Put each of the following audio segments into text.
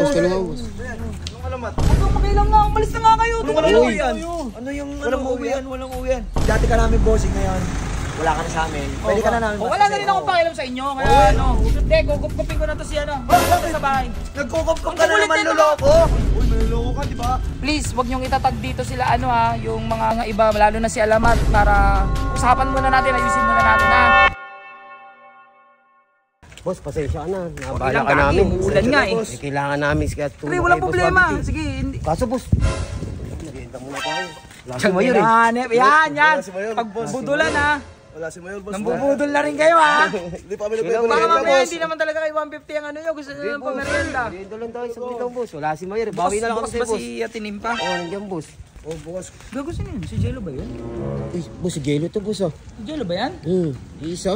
boss, tulungan boss. Anong alamat? Huwag kang makialam nga, umalis na nga kayo. Anong uwian? Ano yung Walang uwian. Walang uwian. Dati ka namin bossing ngayon. Wala ka na sa amin. Pwede ka na namin. Wala na rin akong pakialam sa inyo. Kaya ano, hindi, gugupkupin ko na to si ano. Sa bahay. Nagkukupkup ka na naman, luloko. Uy, maluloko ka, di ba? Please, wag niyong itatag dito sila ano ha, yung mga iba, lalo na si Alamat, para usapan muna natin, ayusin muna natin ha. Boss, pasensya ka na. Okay Nabala lang, ka namin. ulan nga eh. Kailangan namin kaya tulong. Pre, walang problema. Sige, hindi. Kaso boss, naghihinta muna tayo. Diyan mo yun eh. Yan. Pagbudulan ha. Wala si Mayor, boss. Nambubudol na rin kayo ha. Hindi pa kami Baka nagpapalagay, mamaya boss. hindi naman talaga kayo 150 ang ano yun. Gusto nyo lang pamerienda. Dito lang tayo sa bitong boss. Wala si Mayor. Bawi na lang Bukas kami ba boss. si Atinimpa? Oo, nandiyan boss. Oh, bukas. Gago sino yun? Si Jello ba yun? Uy, boss, si Gelo to boss ah. Si Jello ba yan? Isa.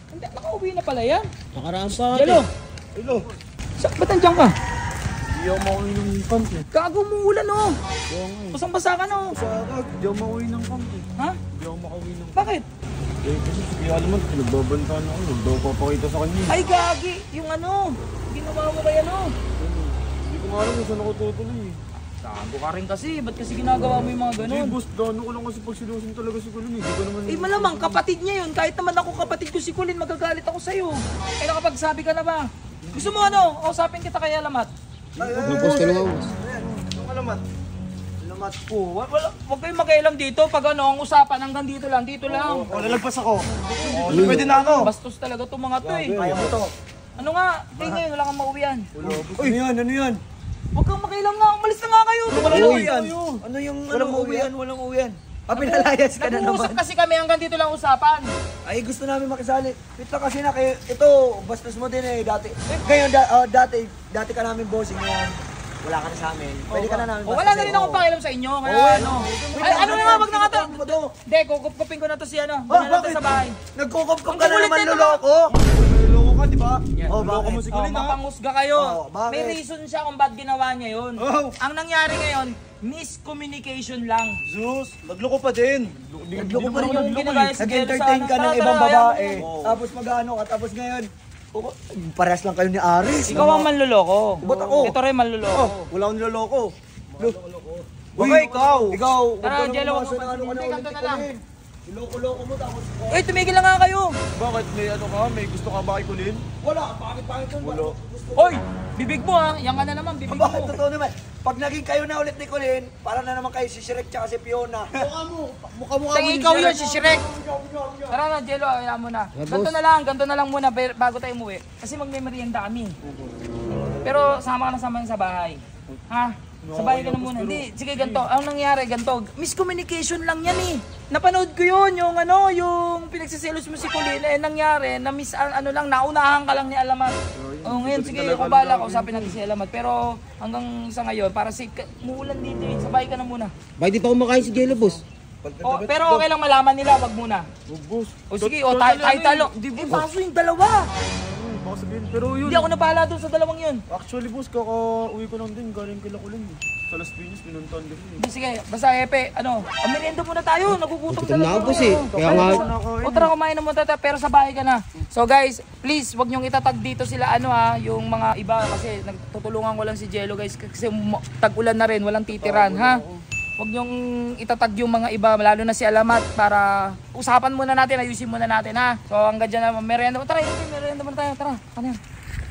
Hindi, nakauwi na pala yan. Nakaraan pa. Jello, Hello. ba't nandiyan ka? Hindi ako makauwi ng camp eh. Gago mo ulan oh. Basang-basa ka no. Sa agad, hindi ako makauwi ng camp eh. Ha? Hindi ako makauwi ng camp. Bakit? Eh, kasi kaya alam mo, pinagbabanta na ako. Nagpapakita sa kanya. Ay gagi, yung ano, ginawa mo kay ano. Hindi ko nga alam kung saan ako tutuloy eh. Gago ka rin kasi, ba't kasi ginagawa mo yung mga Hindi, ganun? boss, gano'n ko lang kasi pag sinusin talaga si Kulun eh. Hindi ko naman... Eh malamang kapatid niya yun, kahit naman ako kapatid ko si Kulin, magagalit ako sa'yo. Eh nakapagsabi ka na ba? Gusto mo ano, usapin kita kay Alamat. Ano boss, tulungan boss. Anong alamat? Alamat. Huwag kayong mag-ailam dito, pag ano, ang usapan hanggang dito lang, Oh, lalagpas ako. Oh, pwede na ako. Bastos talaga itong mga to eh. Kaya mo to. Ano nga, tingin, wala kang mauwian. Uy, ano yan? Ano yan? Huwag kang makialam nga, umalis na nga kayo. Walang uwian. Ano yung Walang uwian, walang uwian. Pinalayas ka na Nag-uusap naman. kasi kami hanggang dito lang usapan. Ay, gusto namin makisali. Ito kasi na kayo, ito, bastos mo din eh, dati. Ngayon, dati ka namin bossing ngayon. Wala ka na sa amin. Pwede ka na namin. Wala na rin akong pakialam sa inyo. Kaya ano. Ay, ano na nga, wag na nga to. Hindi, kukupkupin ko na to si ano. Bakit? Sa bahay. Nagkukupkup ka na Ang naman, kulit nito, luloko. Maluloko ka, di ba? Oh, Maluloko mo si Oh, Kulun ha? mapangusga kayo. Oh, bakit? May reason siya kung ba't ginawa niya yun. Oh. Ang nangyari ngayon, miscommunication lang. Zeus, nagloko pa din. Nagloko pa rin Yung ginagaya si Jello sa Nag-entertain ano. ka ng Tara, ibang tara, babae. ayaw mo. Tapos mag-ano ka, tapos ngayon, parehas lang kayo ni Aris. Ikaw ang manluloko. Ba't ako? Ito rin manluloko. Oh, wala akong niloloko. Uy, ikaw. Ikaw, Tara, huwag ka Jello, naman huwag mo ano ka na Hindi, ulit ganito na lang. ikunin. Iloko-loko mo tapos. Eh, tumigil na nga kayo. Bakit may ano ka? May gusto ka ba kay Kulin? Wala, bakit yun? Wala. Hoy, bibig mo ha. Yan ka na naman, bibig Bakit mo. totoo naman? Pag naging kayo na ulit ni Colin, para na naman kayo si Shrek tsaka si Fiona. Mukha-mukha Tang ikaw yun, si Shrek. Tara na, Jello, ayaw mo na. Ganto na lang muna bago tayo umuwi. Kasi magme-merienda kami. Pero sama ka na sa bahay. Ha? Sa bahay ka na muna. Hindi, sige ganto. Ang nangyari, ganto. Miscommunication lang yan eh. Napanood ko yun, yung ano, yung pinagsiselos mo si Colin. Eh, nangyari, naunahan ka lang ni Alamat. Oh, ngayon, sige, kung bala ko, usapin natin si Alamat. Pero hanggang sa ngayon, para muulan dito eh. Sa bahay ka na muna. Bakit di pa kumakain si Gelo boss? Oh, pero okay lang malaman nila, wag muna. Boss. O sige, tayo talo. Eh, paso yung dalawa. Baka sabihin, pero yun. Hindi ako nabahala dun sa dalawang yun. Actually, boss, kaka-uwi ko lang din. Galing kila Kulin eh. Sa Las Piñas, pinuntahan ko rin eh. Hindi, sige, basta Epe, ang merienda muna tayo, nagugutom Gutom na ako boss eh. Kaya nga, O tara, kumain na muna tayo, pero sa bahay ka na. So guys, please, wag niyong itatag dito sila yung mga iba, kasi nagtutulungan ko lang si Jello guys, kasi tag-ulan na rin, walang titiran, ha? Wag niyong itatag yung mga iba, lalo na si Alamat, para usapan muna natin, ayusin muna natin, ha? So hanggang dyan na, merienda, tara, merienda muna tayo, tara, ano yan?